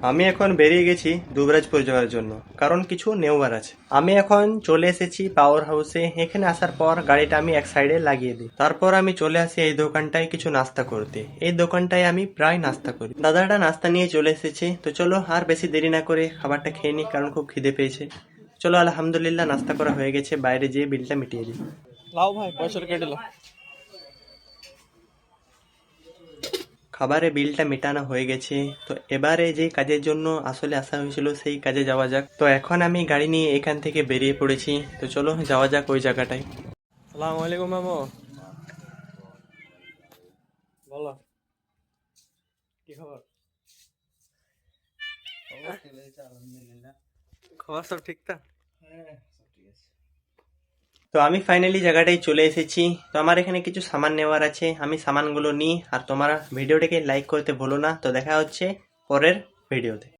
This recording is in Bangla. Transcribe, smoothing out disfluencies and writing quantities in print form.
আমি এখন বেরিয়ে গেছি দুবরাজপুর যাওয়ার জন্য, কারণ কিছু নেওয়ার আছে। আমি এখন চলে এসেছি পাওয়ার হাউসে। এখানে আসার পর গাড়িটা আমি এক সাইডে লাগিয়ে দিই। তারপর আমি চলে আসি এই দোকানটায় কিছু নাস্তা করতে। এই দোকানটায় আমি প্রায় নাস্তা করি। দাদাটা নাস্তা নিয়ে চলে এসেছে, তো চলো আর বেশি দেরি না করে খাবারটা খেয়ে নিই, কারণ খুব খিদে পেয়েছে। চলো, আলহামদুলিল্লাহ নাস্তা করা হয়ে গেছে, বাইরে যেয়ে বিলটা মিটিয়ে দিই। লাও ভাই, পয়সাটা কেটে লাও। খাবারে বিলটা মেটানো হয়ে গেছে। তো এবারে যে কাজের জন্য আসলে আসা হয়েছিল সেই কাজে যাওয়া যাক। তো এখন আমি গাড়ি নিয়ে এখান থেকে বেরিয়ে পড়েছি, তো চলো যাওয়া যাক ওই জায়গাটায়। সালাম আলাইকুম মামু। বলো, কি খবর? খবর সব ঠিকঠাক? তো আমি ফাইনালি জায়গাটায় চলে এসেছি। তো আমার এখানে কিছু সামান নেওয়ার আছে, আমি সামানগুলো নিই। আর তোমরা ভিডিওটাকে লাইক করতে ভুলো না। তো দেখা হচ্ছে পরের ভিডিওতে।